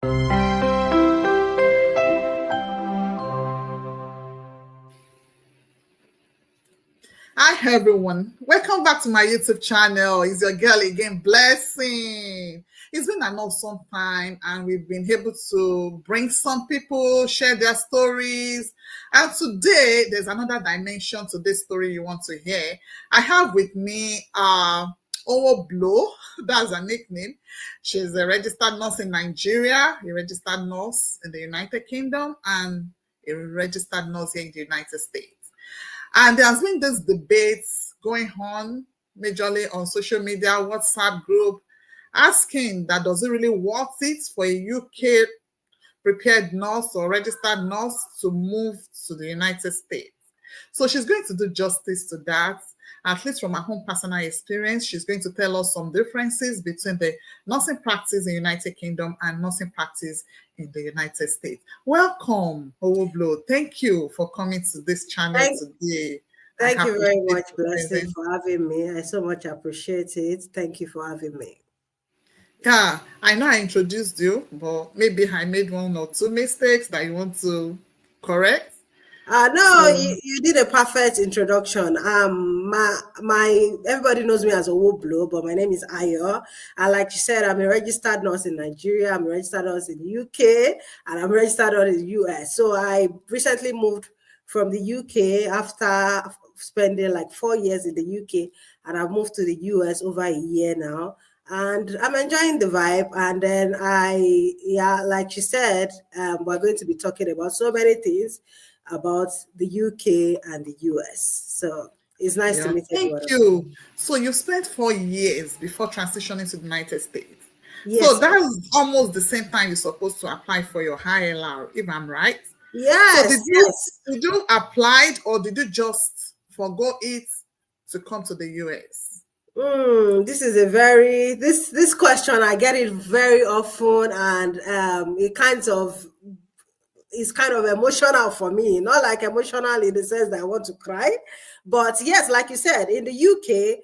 Hi everyone, welcome back to my YouTube channel. It's your girl again, Blessing. It's been an awesome time and we've been able to bring some people, share their stories. And today there's another dimension to this story you want to hear. I have with me Owo Blow, that's her nickname. She's a registered nurse in Nigeria, a registered nurse in the United Kingdom, and a registered nurse here in the United States. And there has been this debates going on majorly on social media, WhatsApp group, asking that does it really worth it for a UK prepared nurse or registered nurse to move to the United States? So she's going to do justice to that. At least from her own personal experience, she's going to tell us some differences between the nursing practice in the United Kingdom and nursing practice in the United States. Welcome, Owoblo. Thank you for coming to this channel today. Thank you very much, Blessing, for having me. I so much appreciate it. Thank you for having me. Yeah, I know I introduced you, but maybe I made one or two mistakes that you want to correct. No, you did a perfect introduction. My everybody knows me as Owoblo, but my name is Ayo. And like you said, I'm a registered nurse in Nigeria, I'm a registered nurse in the UK, and I'm a registered nurse in the US. So I recently moved from the UK after spending like 4 years in the UK, and I've moved to the US over a year now. And I'm enjoying the vibe. And then like you said, we're going to be talking about so many things about the UK and the US. So it's nice to meet you. Thank you. So you spent 4 years before transitioning to the United States. Yes. So that's almost the same time you're supposed to apply for your ILR, if I'm right. Yes. So did you apply or did you just forgo it to come to the US? This is this question, I get it very often, and it's kind of emotional for me. Not like emotional in the sense that I want to cry, but yes, like you said, in the UK,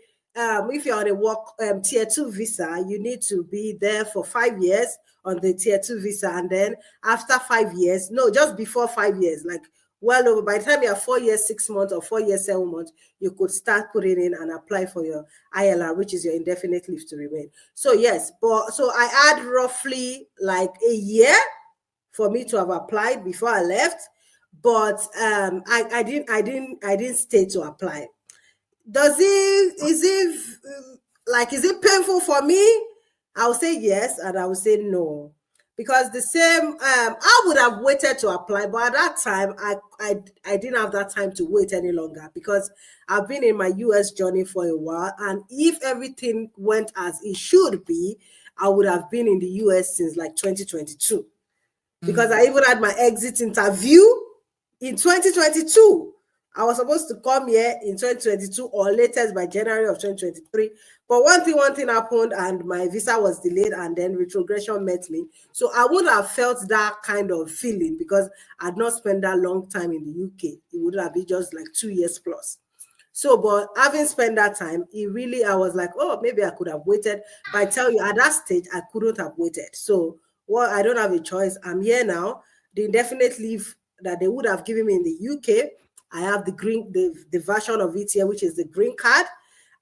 if you're on a work tier 2 visa, you need to be there for 5 years on the tier 2 visa, and then after 5 years, no, just before 5 years, like well over, by the time you have 4 years 6 months or 4 years 7 months, you could start putting in and apply for your ILR, which is your indefinite leave to remain. So yes, but so I had roughly like a year for me to have applied before I left, but I didn't stay to apply. Is it painful for me? I would say yes, and I would say no, because the same I would have waited to apply, but at that time I didn't have that time to wait any longer, because I've been in my US journey for a while, and if everything went as it should be, I would have been in the US since like 2022. Because I even had my exit interview in 2022. I was supposed to come here in 2022 or latest by January of 2023. But one thing happened, and my visa was delayed, and then retrogression met me. So I would have felt that kind of feeling because I'd not spent that long time in the UK. It would have been just like 2 years plus. So, but having spent that time, I was like, oh, maybe I could have waited. But I tell you, at that stage, I couldn't have waited. So, well, I don't have a choice. I'm here now. The indefinite leave that they would have given me in the UK, I have the version of it here, which is the green card.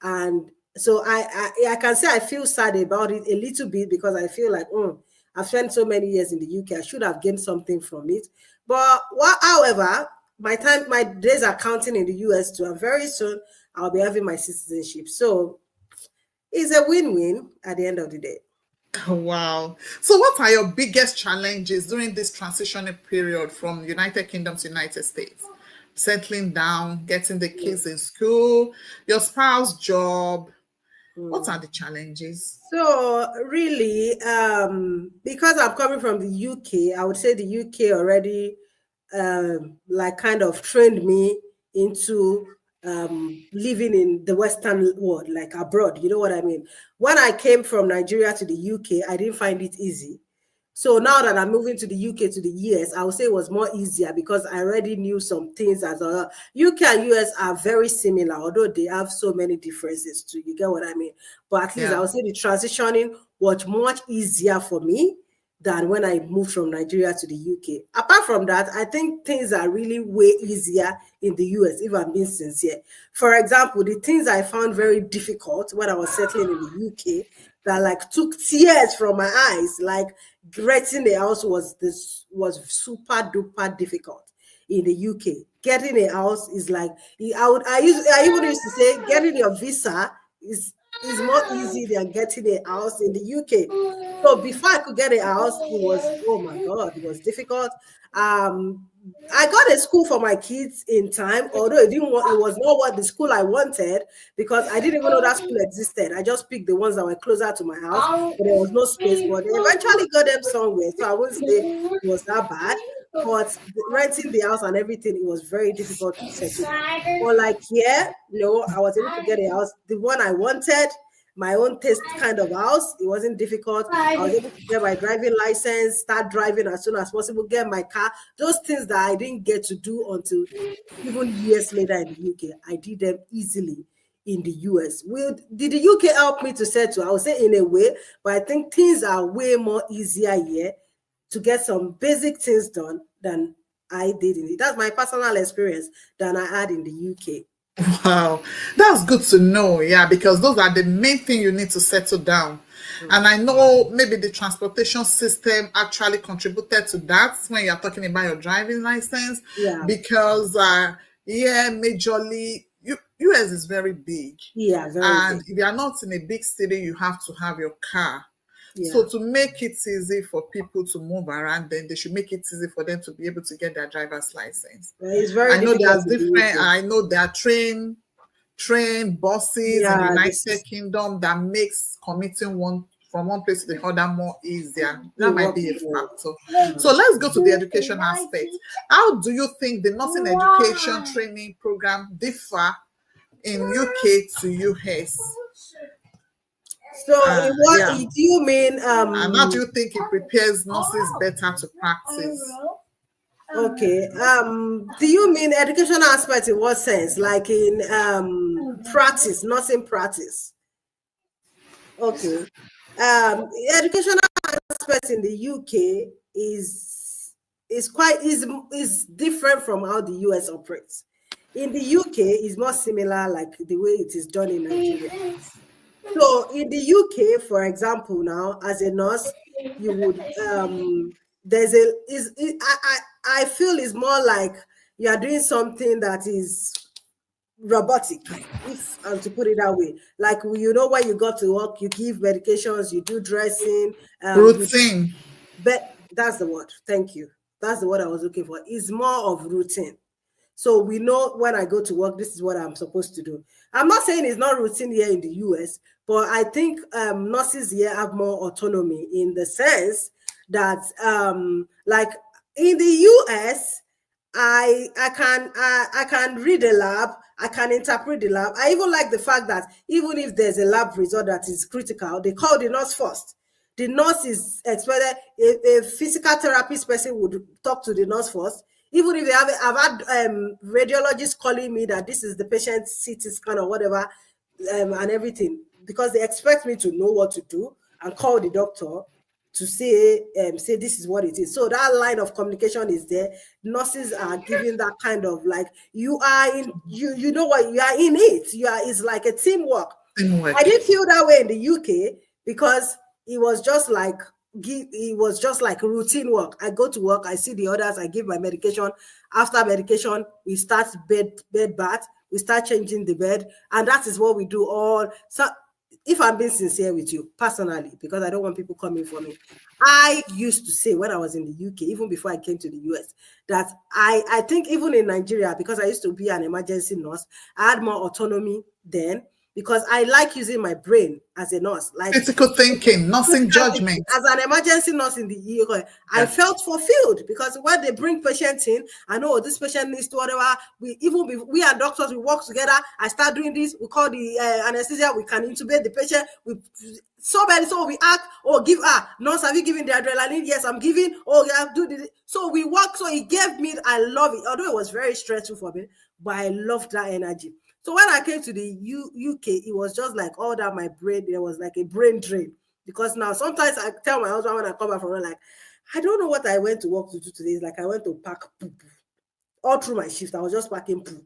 And so I can say I feel sad about it a little bit, because I feel like, I've spent so many years in the UK. I should have gained something from it. But however, my days are counting in the US too, and very soon I'll be having my citizenship. So it's a win-win at the end of the day. Wow. So what are your biggest challenges during this transitional period from United Kingdom to United States? Settling down, getting the kids in school, your spouse job. What are the challenges? So really, because I'm coming from the UK, I would say the UK already like kind of trained me into living in the Western world, like abroad. You know what I mean? When I came from Nigeria to the UK, I didn't find it easy. So now that I'm moving to the UK to the US, I would say it was more easier, because I already knew some things. As UK and US are very similar, although they have so many differences too. You get what I mean? But at least I would say the transitioning was much easier for me than when I moved from Nigeria to the UK. Apart from that, I think things are really way easier in the US, if I'm being sincere. For example, the things I found very difficult when I was settling in the UK that like took tears from my eyes, like renting a house was super duper difficult in the UK. Getting a house is like I even used to say getting your visa is more easy than getting a house in the UK. So before I could get a house, it was, oh my God, it was difficult. I got a school for my kids in time, although it was not what the school I wanted, because I didn't even know that school existed. I just picked the ones that were closer to my house, but there was no space. But they eventually got them somewhere, so I wouldn't say it was that bad. But renting the house and everything, it was very difficult to settle. But like here, I was able to get a house, the one I wanted, my own taste kind of house. It wasn't difficult. I was able to get my driving license, start driving as soon as possible, get my car. Those things that I didn't get to do until even years later in the UK, I did them easily in the US. Did the UK help me to settle? I would say in a way, but I think things are way more easier here to get some basic things done than I did in it. That's my personal experience than I had in the UK. Wow, that's good to know. Yeah, because those are the main thing you need to settle down. And I know maybe the transportation system actually contributed to that when you're talking about your driving license. Yeah. Because majorly US is very big. Yeah, very and big. if you are not in a big city, you have to have your car. Yeah. So to make it easy for people to move around, then they should make it easy for them to be able to get their driver's license. It's very I know there's difficult. different. I know there are train buses in the United Kingdom that makes commuting from one place to the other more easier. That might be a factor. So let's go to the education aspect. How do you think the nursing education training program differ in UK to US? So do you mean and how do you think it prepares nurses better to practice? Okay. Do you mean educational aspect in what sense? Like in practice, nursing practice? Okay. Educational aspect in the UK is different from how the US operates. In the UK, it's more similar, like the way it is done in Nigeria. So in the UK, for example, now as a nurse, you would I feel it's more like you are doing something that is robotic, if I'm to put it that way. Like when you go to work, you give medications, you do dressing, routine. But that's the word. Thank you. That's the word I was looking for. It's more of routine. So we know when I go to work, this is what I'm supposed to do. I'm not saying it's not routine here in the US, but I think nurses here have more autonomy in the sense that, like in the US, I can read a lab, I can interpret the lab. I even like the fact that even if there's a lab result that is critical, they call the nurse first. The nurse is expected, a physical therapist person would talk to the nurse first. Even if I've had radiologists calling me that this is the patient's CT scan or whatever, and everything, because they expect me to know what to do and call the doctor to say this is what it is. So that line of communication is there. Nurses are giving that kind of like, you are in, you know what, you are in it. It's like a teamwork. I didn't feel that way in the UK because it was just like routine work. I go to work, I see the others, I give my medication. After medication, we start bed bath, we start changing the bed, and that is what we do all. So if I'm being sincere with you personally, because I don't want people coming for me, I used to say when I was in the UK, even before I came to the US, that I think even in Nigeria, because I used to be an emergency nurse, I had more autonomy then, because I like using my brain as a nurse, like critical thinking, nursing judgment. As an emergency nurse in the UK, I felt fulfilled because when they bring patients in, I know this patient needs to whatever. We are doctors, we work together. I start doing this. We call the anesthesia. We can intubate the patient. So we act or give nurse, have you given the adrenaline? Yes, I'm giving. Oh, yeah, do this. So we work. So it gave me. I love it. Although it was very stressful for me, but I loved that energy. So when I came to the UK, it was just like all that my brain, there was like a brain drain. Because now sometimes I tell my husband when I come back from work, like, I don't know what I went to work to do today. It's like I went to pack poo. All through my shift, I was just packing poo.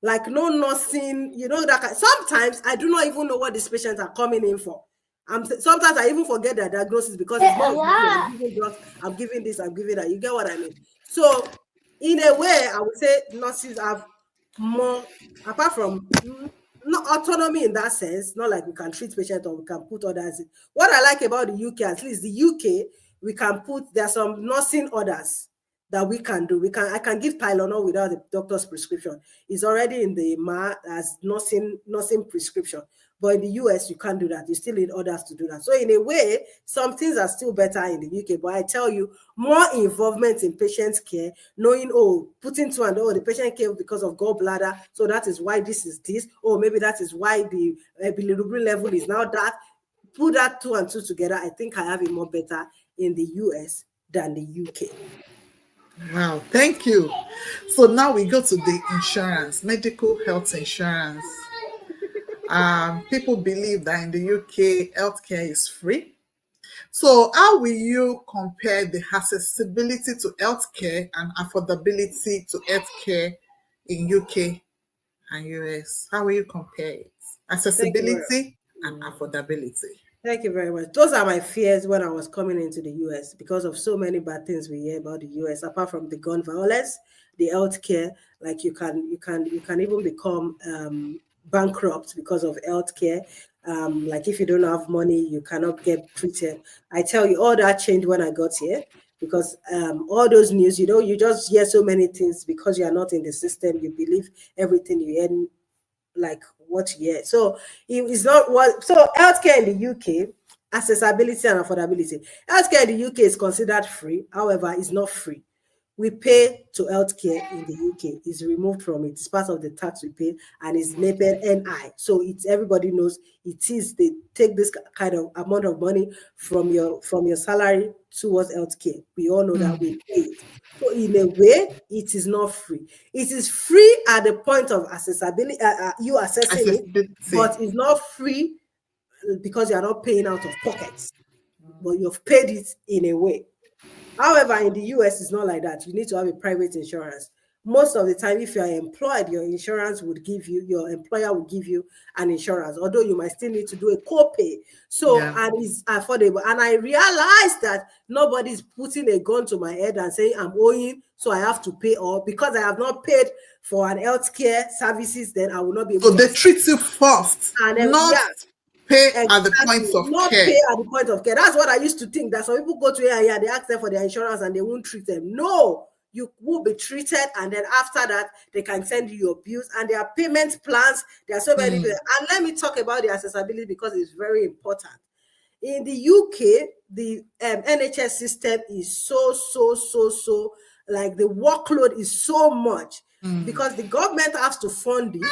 Like no nursing, that sometimes I do not even know what these patients are coming in for. Sometimes I even forget their diagnosis because it's more I'm giving drugs, I'm giving this, I'm giving that. You get what I mean? So in a way, I would say nurses have more, apart from not autonomy in that sense, not like we can treat patients or we can put others in. What I like about the UK, at least the UK, we can put, there are some nursing orders that we can do. I can give Tylenol without the doctor's prescription. It's already in the MA as nursing prescription. But in the US, you can't do that. You still need orders to do that. So in a way, some things are still better in the UK. But I tell you, more involvement in patient care, knowing, putting two and the patient came because of gallbladder. So that is why this is this. Or maybe that is why the bilirubin level is now that. Put that two and two together. I think I have it more better in the US than the UK. Wow, thank you. So now we go to the insurance, medical health insurance. People believe that in the UK, healthcare is free. So how will you compare the accessibility to healthcare and affordability to healthcare in UK and US? How will you compare it? Accessibility and affordability. Thank you very much. Those are my fears when I was coming into the US because of so many bad things we hear about the US. Apart from the gun violence, the healthcare, like you can even become bankrupt because of healthcare. Like if you don't have money, you cannot get treated. I tell you, all that changed when I got here because all those news, you just hear so many things because you are not in the system. You believe everything you hear, like what you hear. So it's not what. So healthcare in the UK, accessibility and affordability. Healthcare in the UK is considered free. However, it's not free. We pay to healthcare in the UK. It's removed from it. It's part of the tax we pay and it's labeled NI. So it's everybody knows it is. They take this kind of amount of money from your salary towards healthcare. We all know that we pay it. So in a way, it is not free. It is free at the point of accessibility, you accessing it, but it's not free because you are not paying out of pockets, but you've paid it in a way. However, in the US, it's not like that. You need to have a private insurance. Most of the time, if you are employed, your employer will give you an insurance, although you might still need to do a co-pay. So, and it's affordable. And I realized that nobody's putting a gun to my head and saying I'm owing, so I have to pay, or because I have not paid for an healthcare services, then I will not be able to. So they treat you first, and not pay at the point of care. Pay at the point of care. That's what I used to think, that some people go to here, they ask them for their insurance and they won't treat them. No, you will be treated, and then after that, they can send you your bills, and there are payment plans. There are so many. And let me talk about the accessibility because it's very important. In the UK, the NHS system is so like the workload is so much because the government has to fund it,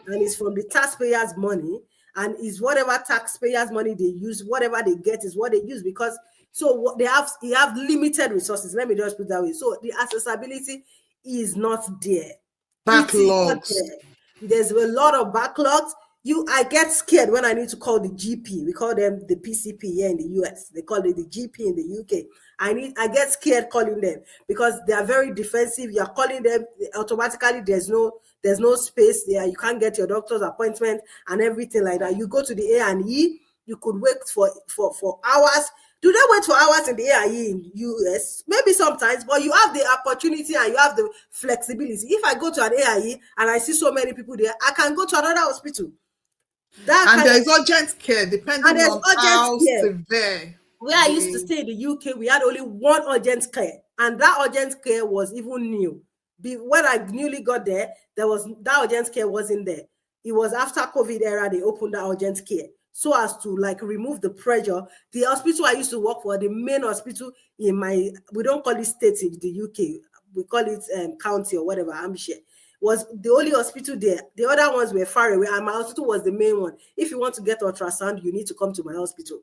and it's from the taxpayers' money. And is whatever taxpayers' money they use, whatever they get is what they use, because so what they have limited resources. Let me just put it that way. So the accessibility is not there. Backlogs. There's a lot of backlogs. I get scared when I need to call the GP. We call them the PCP here in the US. They call it the GP in the UK. I get scared calling them because they are very defensive. You're calling them automatically. There's no space there. You can't get your doctor's appointment and everything like that. You go to the A&E, you could wait for hours. Do they wait for hours in the A&E in US? Maybe sometimes, but you have the opportunity and you have the flexibility. If I go to an A&E and I see so many people there, I can go to another hospital. And there's urgent care depending on how severe. Where I used to stay in the UK, we had only one urgent care, and that urgent care was even new. When I newly got there, that urgent care wasn't there. It was after COVID era they opened that urgent care so as to like remove the pressure. The hospital I used to work for, the main hospital in we don't call it state in the UK, we call it county or whatever, Hampshire, was the only hospital there. The other ones were far away, and my hospital was the main one. If you want to get ultrasound, you need to come to my hospital.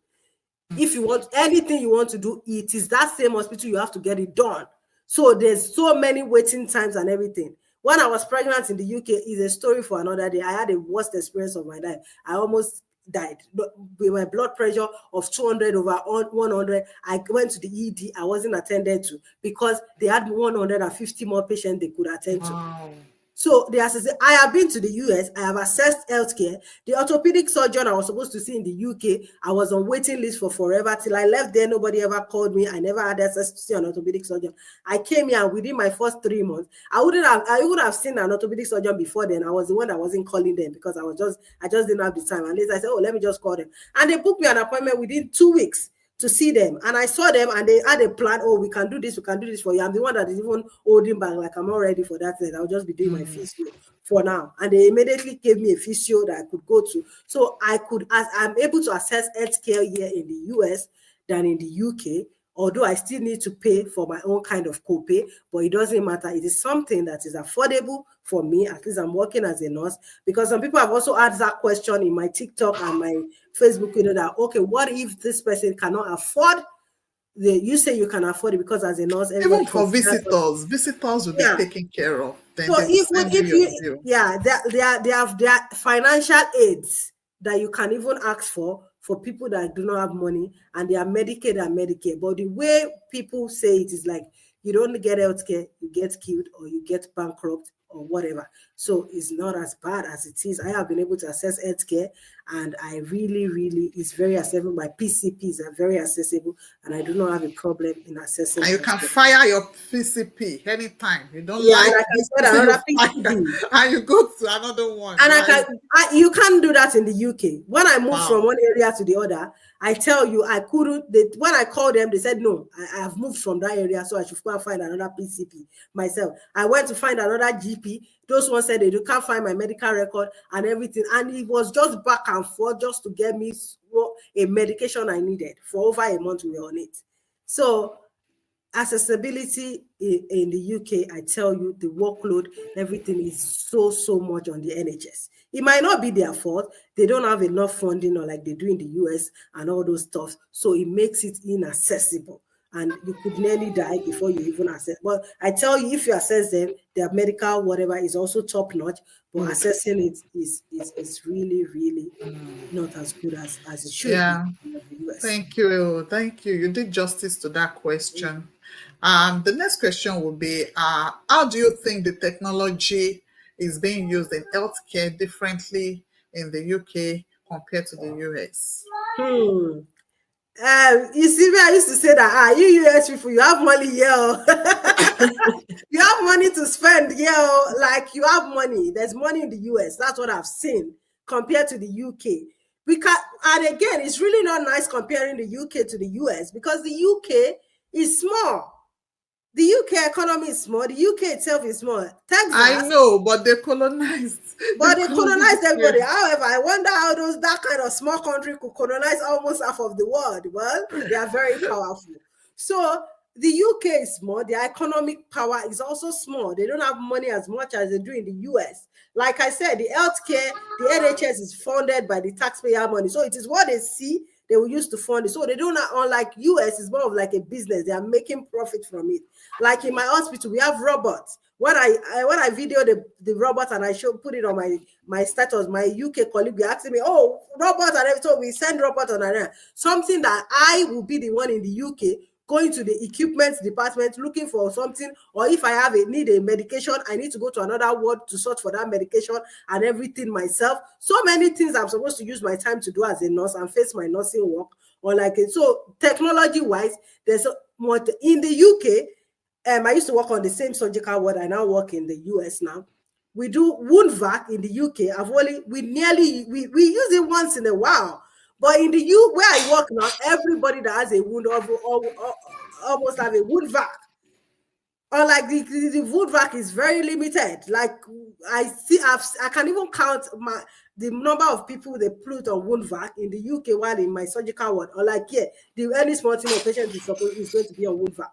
If you want anything you want to do, it is that same hospital you have to get it done. So there's so many waiting times and everything. When I was pregnant in the UK, is a story for another day. I had the worst experience of my life. I almost died. With my blood pressure of 200 over 100, I went to the ED. I wasn't attended to because they had 150 more patients they could attend to. So I have been to the US. I have assessed healthcare. The orthopedic surgeon I was supposed to see in the UK, I was on waiting list for forever till I left there. Nobody ever called me. I never had access to see an orthopedic surgeon. I came here and within my first 3 months, I would have seen an orthopedic surgeon before then. I was the one that wasn't calling them because I just didn't have the time. And later I said, oh, let me just call them. And they booked me an appointment within 2 weeks to see them. And I saw them and they had a plan. Oh, we can do this for you. I'm the one that is even holding back, like I'm not ready for that. I'll just be doing my physio for now. And they immediately gave me a physio that I could go to. So I'm able to access healthcare here in the US than in the UK. Although I still need to pay for my own kind of copay, but it doesn't matter. It is something that is affordable for me. At least I'm working as a nurse, because some people have also asked that question in my TikTok and my Facebook, that, okay, what if this person cannot afford you say you can afford it because as a nurse, even for visitors will be taken care of. Then so they have financial aids that you can even ask for people that do not have money, and they are Medicaid and Medicare. But the way people say it is like, you don't get healthcare, you get killed or you get bankrupt or whatever. So it's not as bad as it is. I have been able to access healthcare, and I really, it's very accessible. My PCPs are very accessible, and I do not have a problem in accessing. And you can fire your PCP anytime. You don't like this another PCP, and you go to another one. And you can't do that in the UK. When I moved from one area to the other, I tell you, I couldn't. When I called them, they said, no, I have moved from that area, so I should go and find another PCP myself. I went to find another GP. Those ones said they can't find my medical record and everything. And it was just back and forth just to get me a medication I needed. For over a month, we were on it. So accessibility in the UK, I tell you, the workload, everything is so much on the NHS. It might not be their fault. They don't have enough funding, or like they do in the US and all those stuff. So it makes it inaccessible. And you could nearly die before you even access. But I tell you, if you access them, their medical whatever is also top notch. But accessing it is really not as good as it should be in the US. Thank you. You did justice to that question. The next question will be, how do you think the technology is being used in healthcare differently in the UK compared to the US? You see me, I used to say that, you US people, you have money, yo. You have money to spend, yo. Like, you have money. There's money in the US. That's what I've seen compared to the UK. And again, it's really not nice comparing the UK to the US, because the UK is small. The UK economy is small. The UK itself is small. Texas, I know, but they colonized. They colonized everybody. However, I wonder how that kind of small country could colonize almost half of the world. Well, they are very powerful. So the UK is small. Their economic power is also small. They don't have money as much as they do in the US. Like I said, the healthcare, the NHS is funded by the taxpayer money. So it is what they see, they will use to fund it. So they don't, unlike US, it's more of like a business. They are making profit from it. Like in my hospital, we have robots. When I video the robot and I put it on my status, my UK colleague be asking me, oh, robot, and so we send robot on around. Something that I will be the one in the UK going to the equipment department looking for something, or if I need a medication, I need to go to another ward to search for that medication and everything myself. So many things I'm supposed to use my time to do as a nurse and face my nursing work, or like it. So technology wise, there's more in the UK. I used to work on the same surgical ward. I now work in the US now. We do wound vac in the UK. We use it once in a while. But in the U, where I work now, everybody that has a wound almost have a wound vac. Or like the wound vac is very limited. Like I can even count the number of people they put on wound vac in the UK while in my surgical ward. Or like the early small team of patients is going to be on wound vac.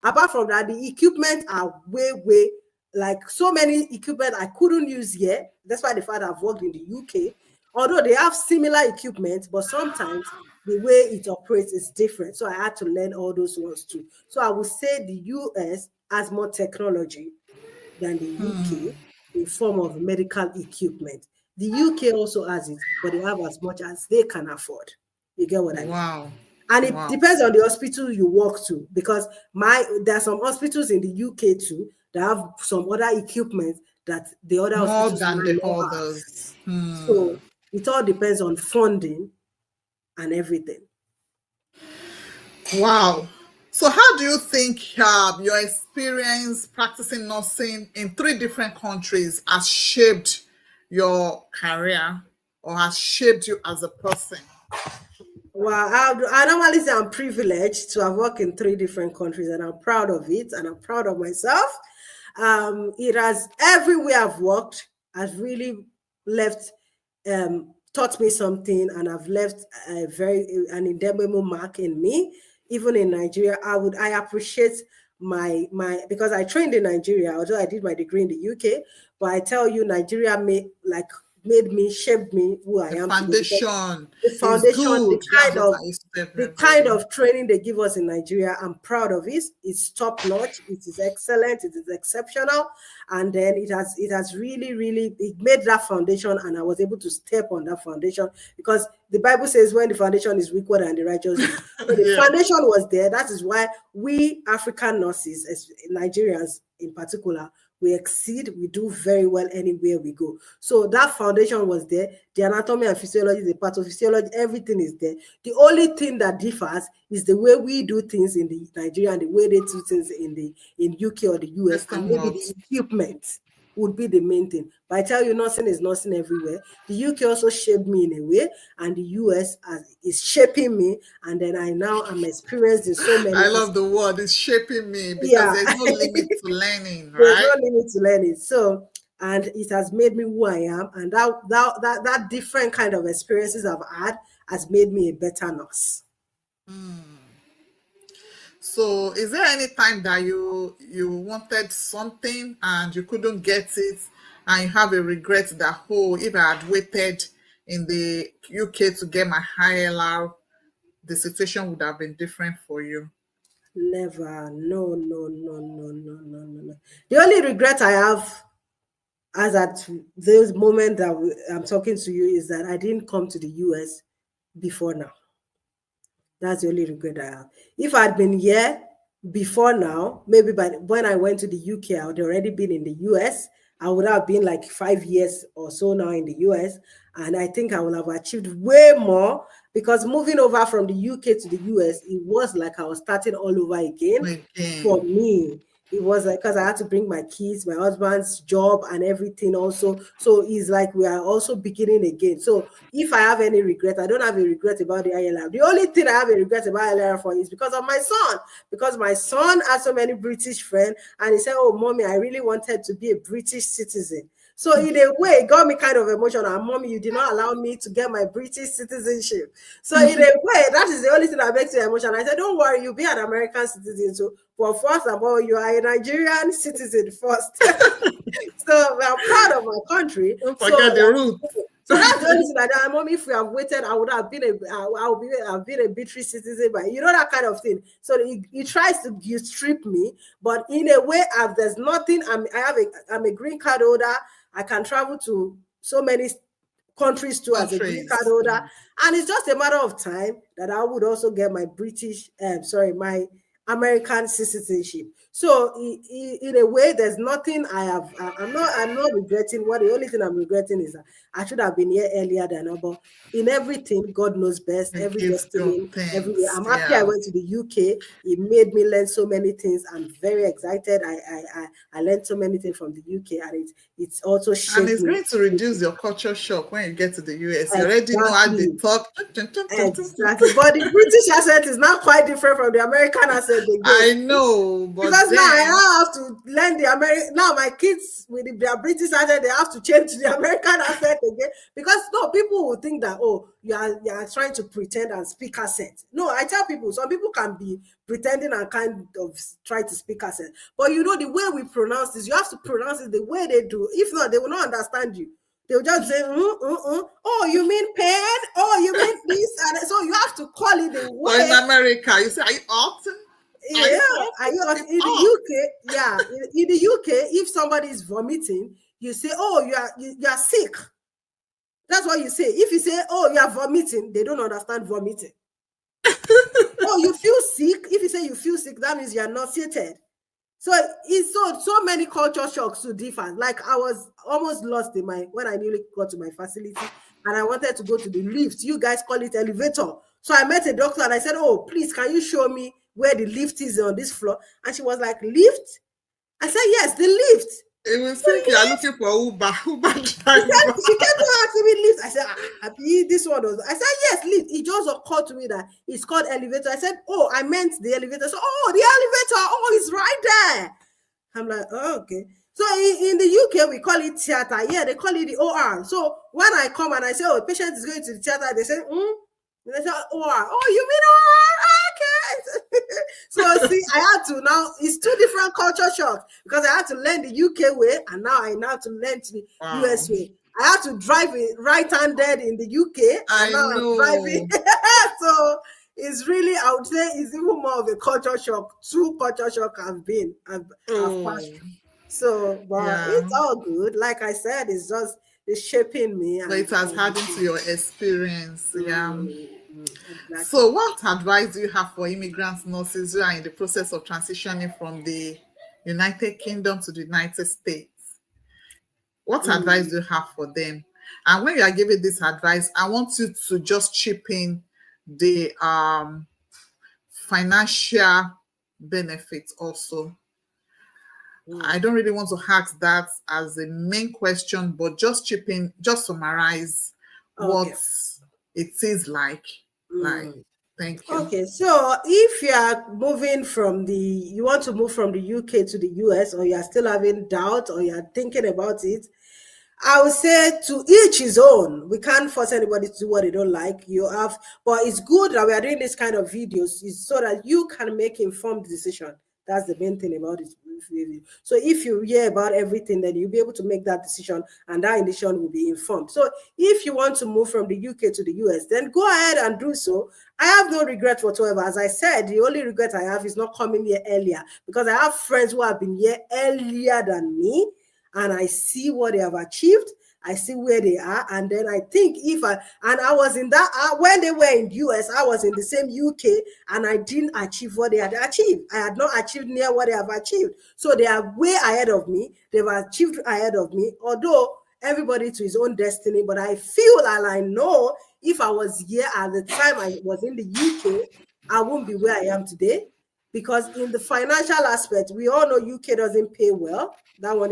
Apart from that, the equipment are way like so many equipment I couldn't use here. That's why the fact I've worked in the UK. Although they have similar equipment, but sometimes the way it operates is different. So I had to learn all those ones too. So I would say the US has more technology than the UK in form of medical equipment. The UK also has it, but they have as much as they can afford. You get what I mean? Wow. And it Wow. depends on the hospital you walk to, because there are some hospitals in the UK too that have some other equipment that the other More hospitals than might the not have. others. So it all depends on funding and everything. Wow. So, how do you think your experience practicing nursing in 3 different countries has shaped your career or has shaped you as a person? Well, I normally say I'm privileged to have worked in 3 different countries, and I'm proud of it, and I'm proud of myself. It has everywhere I've worked has really left, taught me something, and I've left an indelible mark in me. Even in Nigeria, I appreciate my because I trained in Nigeria, although I did my degree in the UK. But I tell you, Nigeria made me, shaped me who I The am today, because foundation the is foundation, good. That's what I used to tell the kind everybody. of training they give us in Nigeria, I'm proud of it. It's top notch. It is excellent. It is exceptional. And then it has really it made that foundation, and I was able to step on that foundation, because the Bible says when the foundation is weak, what and the righteous do. So the Yeah. foundation was there. That is why we African nurses, as Nigerians in particular, we exceed, we do very well anywhere we go. So that foundation was there. The anatomy and physiology, the pathophysiology, everything is there. The only thing that differs is the way we do things in the Nigeria and the way they do things in UK or the US, and Western maybe world. the equipment would be the main thing. But I tell you, nursing is nursing everywhere. The UK also shaped me in a way, and the US is shaping me. And then I now am experienced in so many I love aspects. the word. It's shaping me because Yeah. there's no limit to learning, There's right? no limit to learning. So, and it has made me who I am, and that different kind of experiences I've had has made me a better nurse. So, is there any time that you wanted something and you couldn't get it, and you have a regret that, oh, if I had waited in the UK to get my ILR, the situation would have been different for you? Never. No, no, no, no, no, no, no, no. The only regret I have as at this moment that I'm talking to you is that I didn't come to the US before now. That's the only regret I have. If I'd been here before now, maybe by when I went to the UK, I would already been in the US. I would have been like 5 years or so now in the US. And I think I would have achieved way more, because moving over from the UK to the US, it was like I was starting all over again Again. for me. It was like, because I had to bring my kids, my husband's job, and everything also. So it's like we are also beginning again. So if I have any regret, I don't have a regret about the ILR. The only thing I have a regret about ILR for is because of my son. Because my son has so many British friends, and he said, "Oh, mommy, I really wanted to be a British citizen." So in a way, it got me kind of emotional. And mommy, you did not allow me to get my British citizenship. So in a way, that is the only thing that makes me emotional. I said, don't worry, you'll be an American citizen. So, but first of all, you are a Nigerian citizen first. So I'm proud of my country. Don't So forget the root. so that's the only thing that mommy, if we have waited, I would have been I've been a British citizen, but you know, that kind of thing. So he tries to guilt trip me, but in a way, there's nothing. I'm a green card holder. I can travel to so many countries too as a green card Countries. holder, and it's just a matter of time that I would also get my my American citizenship. So in a way, there's nothing I have. I'm not regretting. What the only thing I'm regretting is that I should have been here earlier than now. But in everything, God knows best. And Every give God destiny, everywhere. thanks. I'm happy I Yeah. went to the UK. It made me learn so many things. I'm very excited. I learned so many things from the UK, and it's also And shaped it's me. going to reduce your culture shock when you get to the US. You already know how they Exactly. talk. Exactly. But the British accent is not quite different from the American accent again. I know, but Because now I then now have to learn the American. Now my kids with their British accent, they have to change to the American accent again. Because no, people will think that, oh, you are trying to pretend and speak accent. No, I tell people, some people can be pretending and kind of try to speak accent. But you know, the way we pronounce this, you have to pronounce it the way they do. If not, they will not understand you. They'll just say, oh, you mean pen? Oh, you mean this? And so you have to call it the but in way. America, you say, are you often? Are Yeah, you often? It's in the off. UK, yeah, in the UK, if somebody is vomiting, you say, "Oh, you are sick." That's what you say. If you say, oh, you are vomiting, they don't understand vomiting. Oh, you feel sick. If you say you feel sick, that means you are nauseated. So it's so many culture shocks to differ. Like I was almost lost in when I nearly got to my facility and I wanted to go to the lift. You guys call it elevator. So I met a doctor and I said, oh, please, can you show me where the lift is on this floor? And she was like, lift? I said, yes, the lift. It will think you are looking for Uber driver. She kept on asking me lift. I said, happy this one was. I said, yes, lift. It just occurred to me that it's called elevator. I said, oh, I meant the elevator. So, oh, the elevator. Oh, it's right there. I'm like, oh, okay. So in the UK, we call it theater. Yeah, they call it the OR. So when I come and I say, oh, the patient is going to the theater, they say, and I say, OR. Oh, you mean OR? Okay. So see, I had to now, it's two different culture shocks because I had to learn the UK way and now I have to learn the US way. I had to drive it right-handed in the UK and now I'm driving. So it's really, I would say, it's even more of a culture shock. Two culture shock I've passed through. So, but it's all good. Like I said, it's shaping me. So it has added to your experience. Exactly. So what advice do you have for immigrant nurses who are in the process of transitioning from the United Kingdom to the United States? What advice do you have for them? And when you are giving this advice, I want you to just chip in the financial benefits also. I don't really want to ask that as a main question, but just chip in, just summarize what it is like. Thank you. Okay, so if you are you want to move from the UK to the US, or you are still having doubt, or you are thinking about it, I would say to each his own. We can't force anybody to do what they don't like. But it's good that we are doing this kind of videos so that you can make informed decision. That's the main thing about it. So if you hear about everything, then you'll be able to make that decision, and that decision will be informed. So if you want to move from the UK to the US, then go ahead and do so. I have no regret whatsoever. As I said, the only regret I have is not coming here earlier, because I have friends who have been here earlier than me, and I see what they have achieved. I see where they are, and then I think I was in that when they were in US, I was in the same UK, and I didn't achieve what they had achieved. I had not achieved near what they have achieved. So they are way ahead of me. They've achieved ahead of me, although everybody to his own destiny. But I feel and I know if I was here at the time I was in the UK, I wouldn't be where I am today. Because in the financial aspect, we all know UK doesn't pay well. That one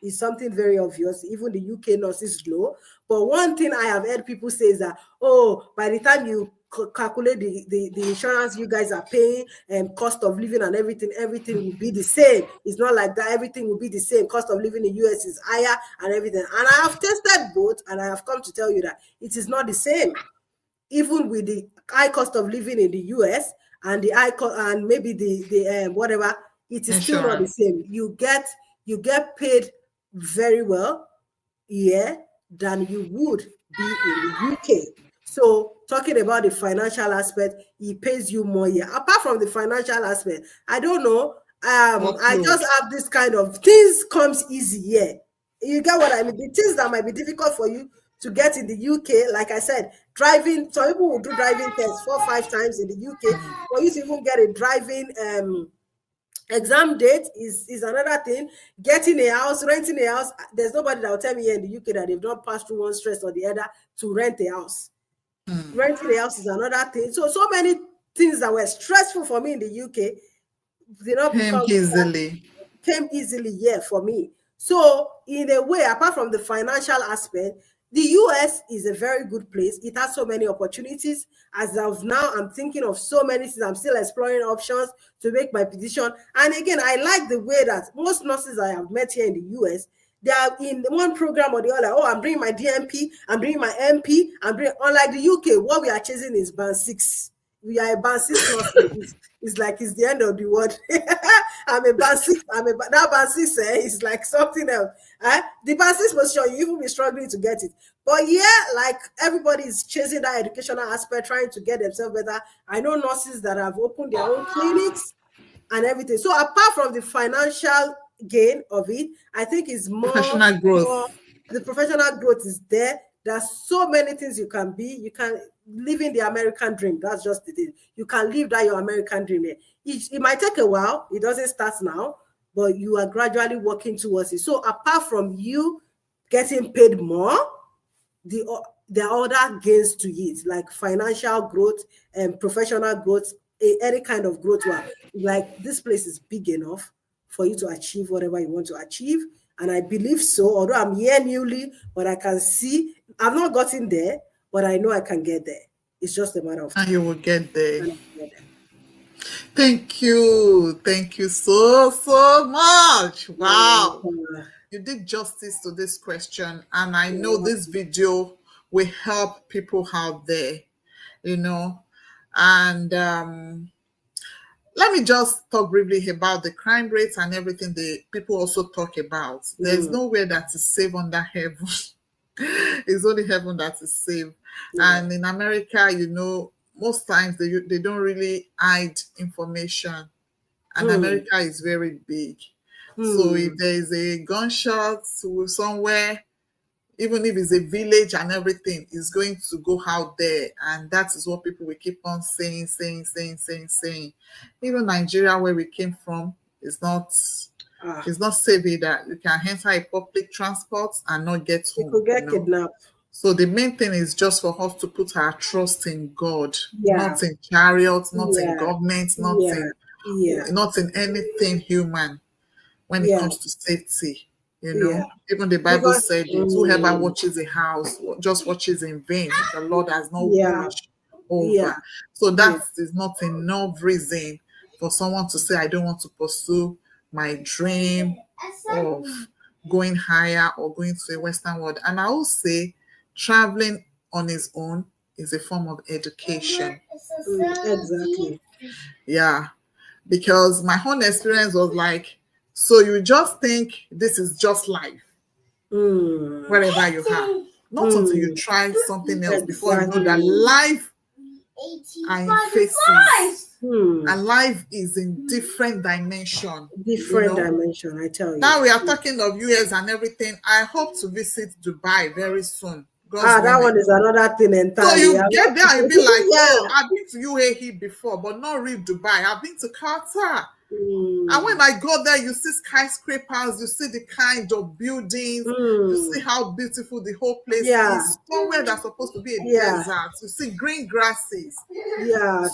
is something very obvious. Even the UK nurse is low. But one thing I have heard people say is that, oh, by the time you calculate the insurance you guys are paying and cost of living and everything will be the same. It's not like that. Everything will be the same. Cost of living in the US is higher and everything. And I have tested both, and I have come to tell you that it is not the same. Even with the high cost of living in the US and the high and maybe the whatever, it is still not the same. You get paid very well here than you would be in the UK. So talking about the financial aspect, it pays you more here. Apart from the financial aspect, I don't know. I just have this kind of things comes easy here. You get what I mean? The things that might be difficult for you to get in the UK, like I said, driving. Some people will do driving tests 4 or 5 times in the UK. For you to even get a driving exam date is another thing. Getting a house, renting a house. There's nobody that will tell me here in the UK that they've not passed through one stress or the other to rent a house. Renting a house is another thing. So many things that were stressful for me in the UK, they not came easily here for me. So in a way, apart from the financial aspect, the US is a very good place. It has so many opportunities. As of now, I'm thinking of so many things. I'm still exploring options to make my position. And again, I like the way that most nurses I have met here in the US, they are in one program or the other. Oh, I'm doing my DMP, I'm doing my MP, unlike the UK, what we are chasing is band 6. We are a band 6 nurse. It's like it's the end of the world. I'm a band 6. That band 6 is like something else. The band 6 position, you even be struggling to get it. But yeah, like everybody is chasing that educational aspect, trying to get themselves better. I know nurses that have opened their own clinics and everything. So apart from the financial gain of it, I think it's more professional growth. The professional growth is there There's so many things you can be. You can live in the American dream. That's just the thing. You can live that your American dream. It might take a while. It doesn't start now, but you are gradually working towards it. So apart from you getting paid more, there are other gains to it, like financial growth and professional growth, any kind of growth. Like this place is big enough for you to achieve whatever you want to achieve. And I believe so, although I'm here newly, but I can see I've not gotten there, but I know I can get there. It's just a matter of time. And you will get there. Thank you. Thank you so much. Wow. You did justice to this question. And I know this video will help people out there, you know. And let me just talk briefly about the crime rates and everything the people also talk about. There's nowhere that is safe under heaven. It's only heaven that is safe. And in America, you know, most times they don't really hide information. And America is very big. So if there is a gunshot somewhere, even if it's a village and everything, is going to go out there. And that is what people will keep on saying. Even Nigeria, where we came from, is not safe either. You can enter a public transport and not get home. You could get kidnapped. So the main thing is just for us to put our trust in God, not in chariots, not in government, not in anything human when it comes to safety. You know, even the Bible said whoever watches a house just watches in vain. The Lord has not watched over. So that is not enough reason for someone to say, I don't want to pursue my dream of going higher or going to a Western world. And I will say traveling on its own is a form of education. Exactly. Yeah. Because my own experience was like, so you just think this is just life, wherever you are. Not until you try something else before you know that life are in phases. And life is in different dimension. Dimension, I tell you. Now we are talking of US and everything. I hope to visit Dubai very soon. That one is another thing entirely. So you get there and be like, oh, I've been to UAE before, but not really Dubai. I've been to Qatar. And when I go there, you see skyscrapers, you see the kind of buildings, you see how beautiful the whole place is. Somewhere that's supposed to be a desert, you see green grasses.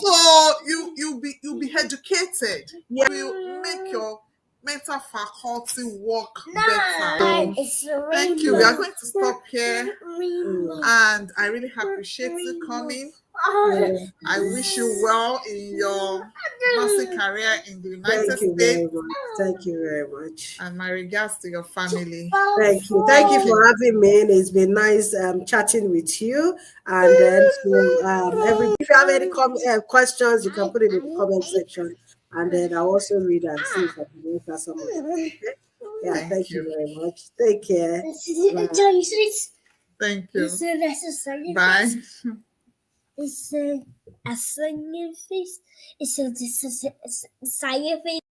So you'll be educated. You make your mental faculty work better. Thank you. We are going to stop here. And I really appreciate you coming. I wish you well in your nursing career in the United States. Thank you very much. And my regards to your family. Thank you. Thank you for having me. It's been nice chatting with you. And then if you have any questions, you can put it in the comment section. And then I'll also read and see if I can answer some of them. Okay? Yeah, thank you very much. Take care. Bye. Thank you. Bye. It's a singing face. It's a science face.